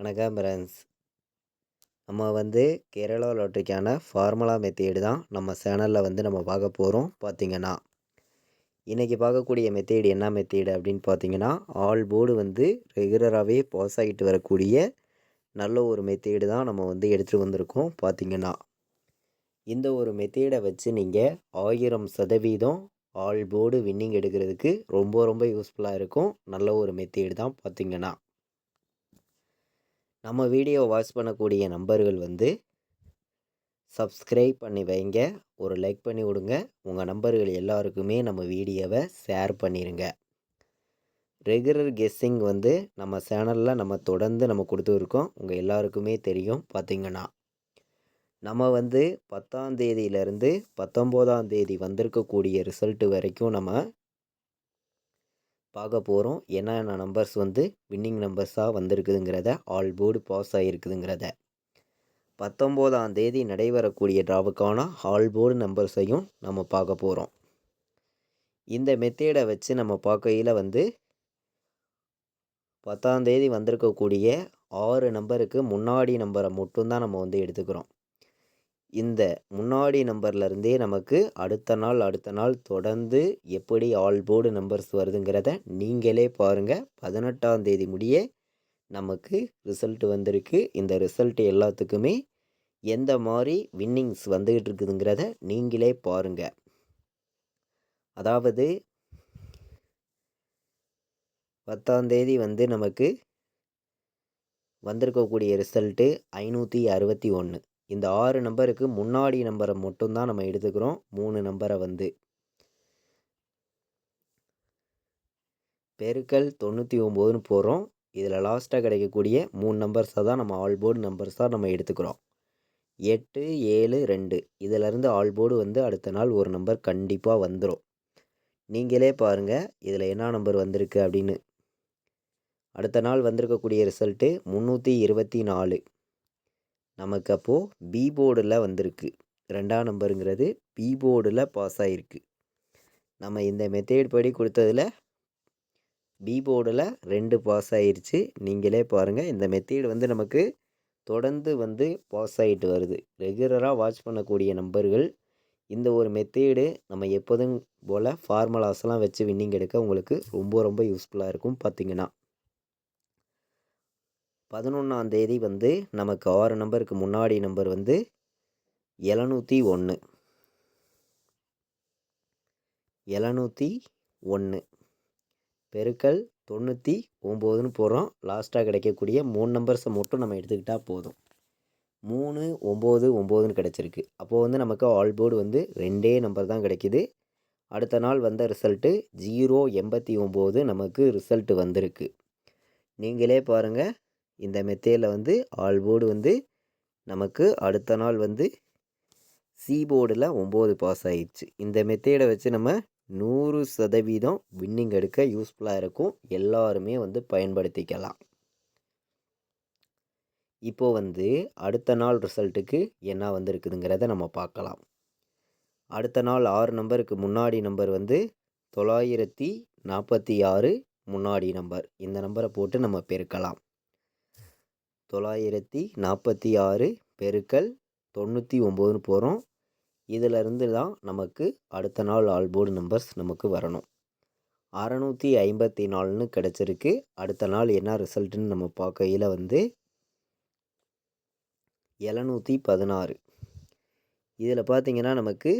வணக்கம் ஃப்ரெண்ட்ஸ். நம்ம Kerala லாட்டரிக்கான formula method தான் நம்ம சேனலில் நம்ம பார்க்க போகிறோம். பார்த்தீங்கன்னா இன்றைக்கி பார்க்கக்கூடிய மெத்தேடு என்ன மெத்தேடு அப்படின்னு பார்த்தீங்கன்னா, ஆல் போர்டு ரெகுலராகவே பாஸ் ஆகிட்டு வரக்கூடிய நல்ல ஒரு மெத்தேடு தான் நம்ம எடுத்துகிட்டு வந்திருக்கோம். பார்த்தீங்கன்னா இந்த ஒரு மெத்தேடை வச்சு நீங்கள் 1000% ஆல் போர்டு வின்னிங் எடுக்கிறதுக்கு ரொம்ப ரொம்ப யூஸ்ஃபுல்லாக இருக்கும். நல்ல ஒரு மெத்தேடு தான். பார்த்தீங்கன்னா நம்ம வீடியோ வாட்ச் பண்ணக்கூடிய நம்பர்கள் சப்ஸ்கிரைப் பண்ணி வைங்க, ஒரு லைக் பண்ணி விடுங்க. உங்கள் நம்பர்கள் எல்லாருக்குமே நம்ம வீடியோவை ஷேர் பண்ணிடுங்க. ரெகுலர் கெஸ்ஸிங் நம்ம சேனலில் நம்ம தொடர்ந்து நம்ம கொடுத்துருக்கோம். உங்கள் எல்லாருக்குமே தெரியும். பார்த்திங்கன்னா நம்ம 10ஆம் தேதியிலேருந்து 19ஆம் தேதி வந்திருக்கக்கூடிய ரிசல்ட்டு வரைக்கும் நம்ம பார்க்க போகிறோம். என்னென்ன நம்பர்ஸ் வின்னிங் நம்பர்ஸாக வந்திருக்குதுங்கிறத, ஆல் போர்டு பாஸ் ஆகிருக்குதுங்கிறத. 19ஆம் தேதி நடைபெறக்கூடிய ட்ராவுக்கான ஆல் போர்டு நம்பர்ஸையும் நம்ம பார்க்க போகிறோம். இந்த மெத்தேடை வச்சு நம்ம பார்க்கையில் 10ஆம் தேதி வந்திருக்கக்கூடிய 6 நம்பருக்கு முன்னாடி நம்பரை மட்டும்தான் நம்ம எடுத்துக்கிறோம். இந்த முன்னாடி நம்பர்லேருந்தே நமக்கு அடுத்த நாள் தொடர்ந்து எப்படி ஆல் போர்டு நம்பர்ஸ் வருதுங்கிறத நீங்களே பாருங்கள். 18ஆம் தேதி முடிய நமக்கு ரிசல்ட் வந்திருக்கு. இந்த ரிசல்ட் எல்லாத்துக்குமே எந்த மாதிரி வின்னிங்ஸ் வந்துக்கிட்டு இருக்குதுங்கிறத நீங்களே பாருங்கள். அதாவது 10ஆம் தேதி நமக்கு வந்திருக்கக்கூடிய ரிசல்ட்டு 561. இந்த 6 நம்பருக்கு முன்னாடி நம்பரை மட்டும்தான் நம்ம எடுத்துக்கிறோம். 3 நம்பரை பெருக்கல் 99ன்னு போகிறோம். இதில் லாஸ்ட்டாக கிடைக்கக்கூடிய 3 நம்பர்ஸை தான் நம்ம ஆல் போர்டு நம்பர்ஸாக நம்ம எடுத்துக்கிறோம். 8, 7, 2 இதிலேருந்து ஆல் போர்டு அடுத்த நாள் ஒரு நம்பர் கண்டிப்பாக வந்துடும். நீங்களே பாருங்கள் இதில் என்ன நம்பர் வந்திருக்கு அப்படின்னு. அடுத்த நாள் வந்திருக்கக்கூடிய ரிசல்ட்டு 324. நமக்கு அப்போது பி போர்டில் வந்திருக்கு. 2ஆம் நம்பருங்கிறது பி போர்டில் பாஸ் ஆகிருக்கு. நம்ம இந்த மெத்தேட் படி கொடுத்ததில் பி போர்டில் 2 பாஸ் ஆகிருச்சு. நீங்களே பாருங்கள். இந்த மெத்தேடு நமக்கு தொடர்ந்து பாஸ் ஆகிட்டு வருது. ரெகுலராக வாட்ச் பண்ணக்கூடிய நம்பர்கள் இந்த ஒரு மெத்தேடு நம்ம எப்போதும் போல் ஃபார்முலாஸ்லாம் வச்சு வின்னிங் எடுக்க உங்களுக்கு ரொம்ப ரொம்ப யூஸ்ஃபுல்லாக இருக்கும். பார்த்திங்கன்னா 11ஆம் தேதி நமக்கு 6 நம்பருக்கு முன்னாடி நம்பர் 701. 701 பெருக்கல் 99ன்னு போகிறோம். லாஸ்ட்டாக கிடைக்கக்கூடிய 3 நம்பர்ஸை மட்டும் நம்ம எடுத்துக்கிட்டால் போதும். 3, 9, 9ன்னு கிடச்சிருக்கு. அப்போது நமக்கு ஆல் போர்டு 2 நம்பர் தான் கிடைக்கிது. அடுத்த நாள் வந்த ரிசல்ட்டு 089 நமக்கு ரிசல்ட்டு வந்திருக்கு. நீங்களே பாருங்கள். இந்த மெத்தேடில் ஆல் போர்டு நமக்கு அடுத்த நாள் சி போர்டில் 9 பாஸ் ஆகிடுச்சு. இந்த மெத்தேடை வச்சு நம்ம 100% வின்னிங் எடுக்க யூஸ்ஃபுல்லாக இருக்கும். எல்லாருமே பயன்படுத்திக்கலாம். இப்போது அடுத்த நாள் ரிசல்ட்டுக்கு என்ன வந்திருக்குதுங்கிறத நம்ம பார்க்கலாம். அடுத்த நாள் 6 நம்பருக்கு முன்னாடி நம்பர் 946 முன்னாடி நம்பர். இந்த நம்பரை போட்டு நம்ம பெருக்கலாம். 946 பெருக்கல் 99ன்னு போகிறோம். இதிலிருந்து தான் நமக்கு அடுத்த நாள் ஆல் போர்டு நம்பர்ஸ் நமக்கு வரணும். 654ன்னு கிடச்சிருக்கு. அடுத்த நாள் என்ன ரிசல்ட்டுன்னு நம்ம பார்க்கையில் 716. இதில் பார்த்திங்கன்னா நமக்கு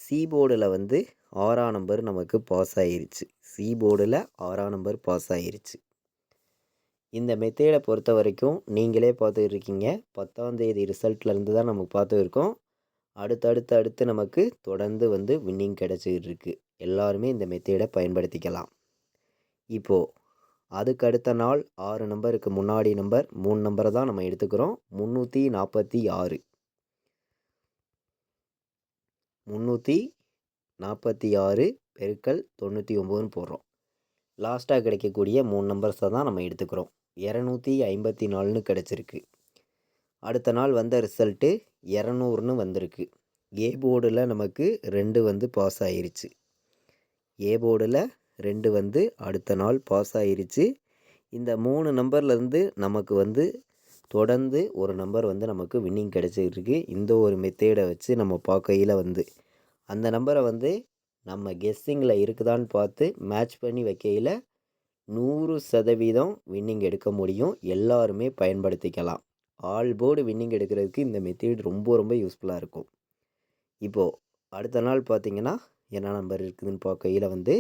சி போர்டில் 6ஆம் நம்பர் நமக்கு பாஸ் ஆகிருச்சு. சி போர்டில் 6ஆம் நம்பர் பாஸ் ஆகிருச்சு. இந்த மெத்தேடை பொறுத்த வரைக்கும் நீங்களே பார்த்துட்டு இருக்கீங்க. 10ஆம் தேதி ரிசல்ட்லேருந்து தான் நமக்கு பார்த்துருக்கோம். அடுத்து நமக்கு தொடர்ந்து வின்னிங் கிடச்சிக்கிட்டு இருக்குது. எல்லாருமே இந்த மெத்தேடை பயன்படுத்திக்கலாம். இப்போது அதுக்கு அடுத்த நாள் 6 நம்பருக்கு முன்னாடி நம்பர் 3 நம்பரை தான் நம்ம எடுத்துக்கிறோம். 346. 346 பெருக்கல் 99ன்னு போடுறோம். லாஸ்ட்டாக கிடைக்கக்கூடிய 3 நம்பர்ஸை தான் நம்ம எடுத்துக்கிறோம். 254ன்னு கிடச்சிருக்கு. அடுத்த நாள் வந்த ரிசல்ட்டு 200ன்னு வந்திருக்கு. ஏ போர்டில் நமக்கு 2 பாஸ் ஆகிருச்சு. ஏ போர்டில் 2 அடுத்த நாள் பாஸ் ஆகிருச்சு. இந்த 3 நம்பர்லேருந்து நமக்கு வந்து தொடர்ந்து ஒரு நம்பர் வந்து நமக்கு வின்னிங் கிடச்சிருக்கு. இந்த ஒரு மெத்தேடை வச்சு நம்ம பார்க்கையில் வந்து அந்த நம்பரை வந்து நம்ம கெஸ்ஸிங்கில் இருக்குதான்னு பார்த்து மேட்ச் பண்ணி வைக்கையில் 100% வின்னிங் எடுக்க முடியும். எல்லாருமே பயன்படுத்திக்கலாம். ஆல் போர்டு வின்னிங் எடுக்கிறதுக்கு இந்த மெத்தேட் ரொம்ப ரொம்ப யூஸ்ஃபுல்லாக இருக்கும். இப்போது அடுத்த நாள் பார்த்திங்கன்னா என்ன நம்பர் இருக்குதுன்னு பார்க்கையில் வந்து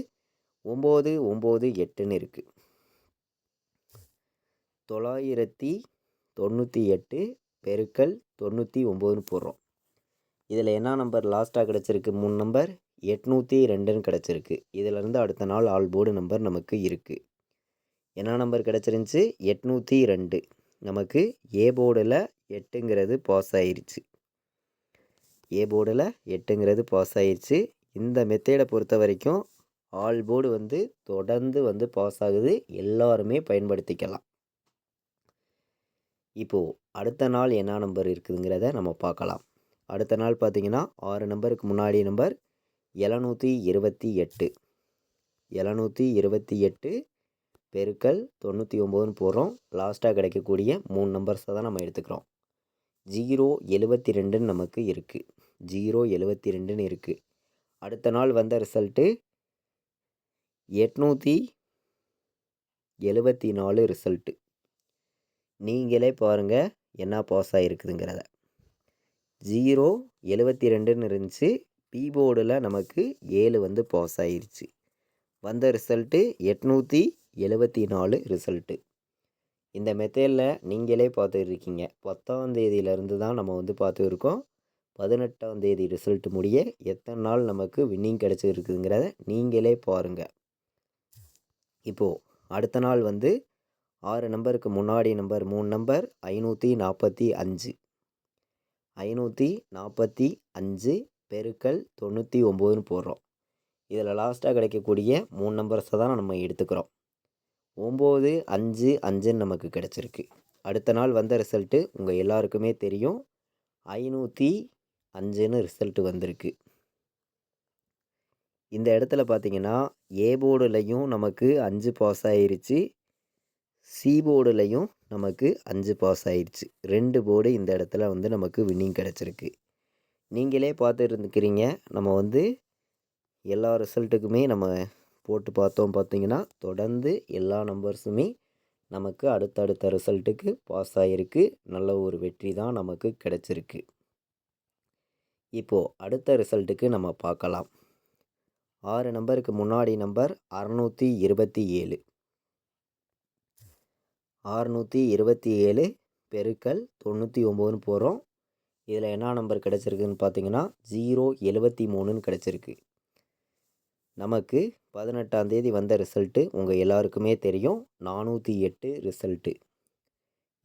998ன்னு இருக்குது. 998 பெருக்கல் 99ன்னு போடுறோம். இதில் என்ன நம்பர் லாஸ்ட்டாக கிடச்சிருக்கு? 3 நம்பர் 802ன்னு கிடச்சிருக்கு. இதிலேருந்து அடுத்த நாள் ஆல் போர்டு நம்பர் நமக்கு இருக்குது. என்ன நம்பர் கிடச்சிருந்துச்சி? 802. நமக்கு ஏ போர்டில் 8ங்கிறது பாஸ் ஆயிடுச்சு. ஏ போர்டில் 8ங்கிறது பாஸ் ஆயிடுச்சு. இந்த மெத்தேடை பொறுத்த வரைக்கும் ஆல் போர்டு வந்து தொடர்ந்து வந்து பாஸ் ஆகுது. எல்லாருமே பயன்படுத்திக்கலாம். இப்போது அடுத்த நாள் என்ன நம்பர் இருக்குதுங்கிறத நம்ம பார்க்கலாம். அடுத்த நாள் பார்த்திங்கன்னா 6 நம்பருக்கு முன்னாடி நம்பர் 728. 728 பெருக்கல் 99ன்னு போடுறோம். லாஸ்ட்டாக கிடைக்கக்கூடிய 3 நம்பர்ஸை தான் நம்ம எடுத்துக்கிறோம். 072ன்னு நமக்கு இருக்குது. 072ன்னு இருக்குது. அடுத்த நாள் வந்த ரிசல்ட்டு 874 ரிசல்ட்டு. நீங்களே பாருங்கள் என்ன பாஸ் ஆகிருக்குதுங்கிறத. 072ன்னு இருந்துச்சு. பி போர்டில் நமக்கு 7 வந்து பாஸ் ஆகிருச்சு. வந்த ரிசல்ட்டு 874 ரிசல்ட்டு. இந்த மெத்தேடில் நீங்களே பார்த்துருக்கீங்க. 10ஆம் தேதியிலேருந்து தான் நம்ம வந்து பார்த்துருக்கோம். 18ஆம் தேதி ரிசல்ட் முடிய எத்தனை நாள் நமக்கு வின்னிங் கிடச்சிருக்குதுங்கிறத நீங்களே பாருங்கள். இப்போது அடுத்த நாள் வந்து 6 நம்பருக்கு முன்னாடி நம்பர் 3 நம்பர் 545. 545 பெருக்கல் 99ன்னு போடுறோம். இதில் லாஸ்ட்டாக கிடைக்கக்கூடிய 3 நம்பர்ஸை தான் நம்ம எடுத்துக்கிறோம். 955ன்னு நமக்கு கிடச்சிருக்கு. அடுத்த நாள் வந்த ரிசல்ட்டு உங்கள் எல்லாருக்குமே தெரியும். 505ன்னு ரிசல்ட்டு வந்திருக்கு. இந்த இடத்துல பார்த்திங்கன்னா ஏ போர்டுலையும் நமக்கு 5 பாஸ் ஆயிருச்சு. சி போர்டுலையும் நமக்கு 5 பாஸ் ஆயிடுச்சு. 2 போர்டு இந்த இடத்துல வந்து நமக்கு வின்னிங் கிடச்சிருக்கு. நீங்களே பார்த்துருந்துக்கிறீங்க. நம்ம வந்து எல்லா ரிசல்ட்டுக்குமே நம்ம போட்டு பார்த்திங்கன்னா தொடர்ந்து எல்லா நம்பர்ஸுமே நமக்கு அடுத்தடுத்த ரிசல்ட்டுக்கு பாஸ் ஆகிருக்கு. நல்ல ஒரு வெற்றி தான் நமக்கு கிடச்சிருக்கு. இப்போது அடுத்த ரிசல்ட்டுக்கு நம்ம பார்க்கலாம். 6 நம்பருக்கு முன்னாடி நம்பர் 627. 627 பெருக்கல் 99ன்னு போகிறோம். இதில் என்ன நம்பர் கிடச்சிருக்குன்னு பார்த்தீங்கன்னா 073ன்னு கிடச்சிருக்கு. நமக்கு 18ஆம் தேதி வந்த ரிசல்ட்டு உங்கள் எல்லாருக்குமே தெரியும். 408 ரிசல்ட்டு.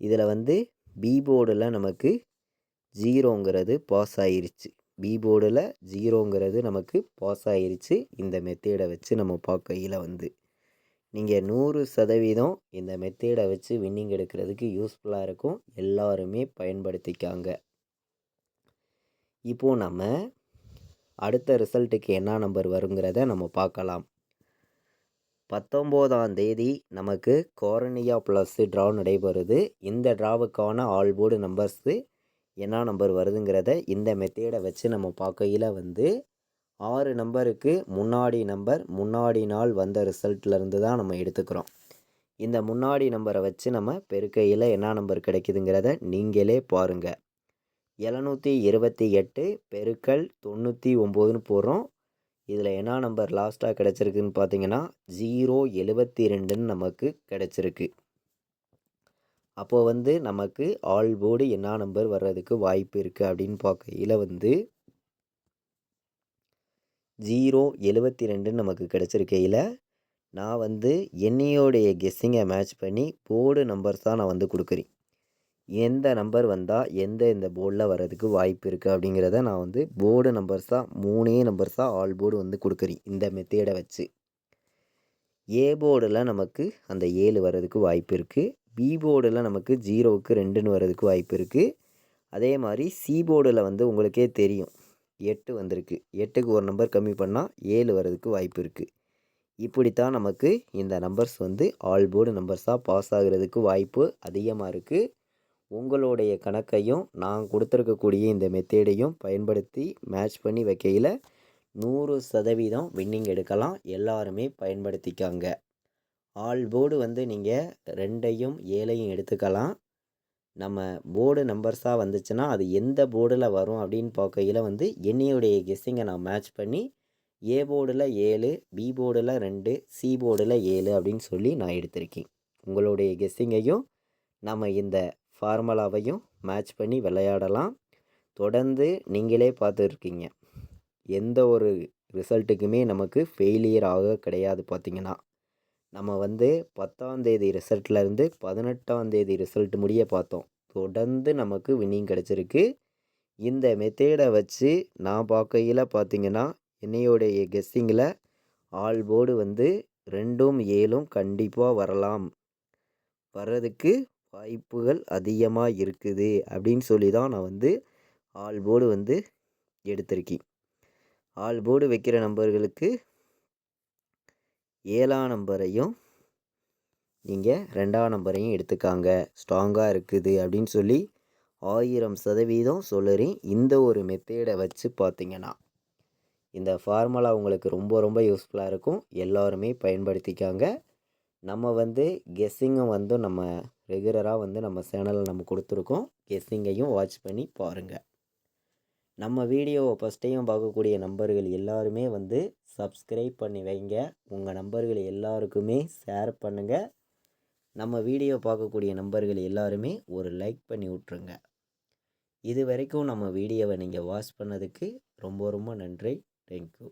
இதில் வந்து பி போர்டில் நமக்கு 0ங்கிறது பாஸ் ஆயிருச்சு. பி போர்டில் 0ங்கிறது நமக்கு பாஸ் ஆயிருச்சு. இந்த மெத்தேடை வச்சு நம்ம பார்க்கையில் வந்து நீங்கள் 100% இந்த மெத்தேடை வச்சு வின்னிங் எடுக்கிறதுக்கு யூஸ்ஃபுல்லாக இருக்கும். எல்லாருமே பயன்படுத்திக்காங்க. இப்போது நம்ம அடுத்த ரிசல்ட்டுக்கு என்ன நம்பர் வருங்கிறத நம்ம பார்க்கலாம். 19ஆம் தேதி நமக்கு கோரனியா ப்ளஸ் ட்ரா நடைபெறுது. இந்த ட்ராவுக்கான ஆல் போர்டு நம்பர்ஸு என்ன நம்பர் வருதுங்கிறத இந்த மெத்தேடை வச்சு நம்ம பார்க்கையில் வந்து 6 நம்பருக்கு முன்னாடி நாள் வந்த ரிசல்ட்லேருந்து தான் நம்ம எடுத்துக்கிறோம். இந்த முன்னாடி நம்பரை வச்சு நம்ம பெருக்கையில் என்ன நம்பர் கிடைக்குதுங்கிறத நீங்களே பாருங்கள். 728 பெருக்கல் 99ன்னு போடுறோம். இதில் என்ன நம்பர் லாஸ்ட்டாக கிடச்சிருக்குன்னு பார்த்தீங்கன்னா 072ன்னு நமக்கு கிடச்சிருக்கு. அப்போது வந்து நமக்கு ஆல் போர்டு என்ன நம்பர் வர்றதுக்கு வாய்ப்பு இருக்குது அப்படின்னு பார்க்கையில் வந்து 072ன்னு நமக்கு கிடச்சிருக்கையில் நான் வந்து என்னையோடைய கெஸ்ஸிங்கை மேட்ச் பண்ணி போர்டு நம்பர்ஸ் தான் நான் வந்து கொடுக்குறேன். எந்த நம்பர் வந்தால் இந்த போர்டில் வர்றதுக்கு வாய்ப்பு இருக்குது அப்படிங்கிறத நான் வந்து போர்டு நம்பர்ஸாக 3 நம்பர்ஸாக ஆல் போர்டு வந்து கொடுக்குறேன் இந்த மெத்தேடை வச்சு. ஏ போர்டில் நமக்கு அந்த 7 வர்றதுக்கு வாய்ப்பு இருக்குது. பி போர்டில் நமக்கு 0க்கு 2ன்னு வர்றதுக்கு வாய்ப்பு இருக்குது. அதே மாதிரி சி போர்டில் வந்து உங்களுக்கே தெரியும் 8 வந்திருக்கு. 8க்கு ஒரு நம்பர் கம்மி பண்ணால் 7 வர்றதுக்கு வாய்ப்பு இருக்குது. இப்படித்தான் நமக்கு இந்த நம்பர்ஸ் வந்து ஆல் போர்டு நம்பர்ஸாக பாஸ் ஆகிறதுக்கு வாய்ப்பு அதிகமாக இருக்குது. உங்களுடைய கணக்கையும் நான் கொடுத்துருக்கக்கூடிய இந்த மெத்தேடையும் பயன்படுத்தி மேட்ச் பண்ணி வைக்கையில் 100% வின்னிங் எடுக்கலாம். எல்லாருமே பயன்படுத்திக்காங்க. ஆல் போர்டு வந்து நீங்கள் 2ஐயும் 7ஐயும் எடுத்துக்கலாம். நம்ம போர்டு நம்பர்ஸாக வந்துச்சுன்னா அது எந்த போர்டில் வரும் அப்படின்னு பார்க்கையில் வந்து என்னையுடைய கெஸ்ஸிங்கை நான் மேட்ச் பண்ணி ஏ போர்டில் 7, பி போர்டில் 2, சி போர்டில் 7 அப்படின்னு சொல்லி நான் எடுத்திருக்கேன். உங்களுடைய கெஸ்ஸிங்கையும் நம்ம இந்த ஃபார்முலாவையும் மேட்ச் பண்ணி விளையாடலாம். தொடர்ந்து நீங்களே பார்த்துருக்கீங்க, எந்த ஒரு ரிசல்ட்டுக்குமே நமக்கு ஃபெயிலியர் ஆக கிடையாது. பார்த்திங்கன்னா நம்ம வந்து 10ஆம் தேதி ரிசல்ட்லேருந்து 18ஆம் தேதி ரிசல்ட் முடிய பார்த்தோம். தொடர்ந்து நமக்கு வின்னிங் கிடச்சிருக்கு. இந்த மெத்தேடை வச்சு நான் பார்க்கையில் பார்த்திங்கன்னா என்னையோடைய கெஸ்ஸிங்கில் ஆல் போர்டு வந்து 2ம் 7ம் கண்டிப்பாக வரலாம், வர்றதுக்கு வாய்ப்புகள் அதிகமாக இருக்குது அப்படின்னு சொல்லி தான் நான் வந்து ஆல் போர்டு வந்து எடுத்திருக்கேன். ஆல் போர்டு வைக்கிற நம்பர்களுக்கு 7ஆம் நம்பரையும் நீங்கள் 2ஆம் நம்பரையும் எடுத்துக்காங்க, ஸ்ட்ராங்காக இருக்குது அப்படின்னு சொல்லி 1000% சொல்லுறேன். இந்த ஒரு மெத்தேடை வச்சு பார்த்திங்கன்னா இந்த ஃபார்முலா உங்களுக்கு ரொம்ப ரொம்ப யூஸ்ஃபுல்லாக இருக்கும். எல்லோருமே பயன்படுத்திக்காங்க. நம்ம வந்து கெஸ்ஸிங்கும் வந்து நம்ம ரெகுலராக வந்து நம்ம சேனலில் நம்ம கொடுத்துருக்கோம். கெஸ்ஸிங்கையும் வாட்ச் பண்ணி பாருங்கள். நம்ம வீடியோவை ஃபஸ்ட் டைம் பார்க்கக்கூடிய நம்பர்கள் எல்லாருமே வந்து சப்ஸ்கிரைப் பண்ணி வைங்க. உங்கள் நம்பர்கள் எல்லாருக்குமே ஷேர் பண்ணுங்கள். நம்ம வீடியோ பார்க்கக்கூடிய நம்பர்கள் எல்லாருமே ஒரு லைக் பண்ணி விட்ருங்க. இது வரைக்கும் நம்ம வீடியோவை நீங்கள் வாட்ச் பண்ணதுக்கு ரொம்ப ரொம்ப நன்றி. தேங்க்யூ.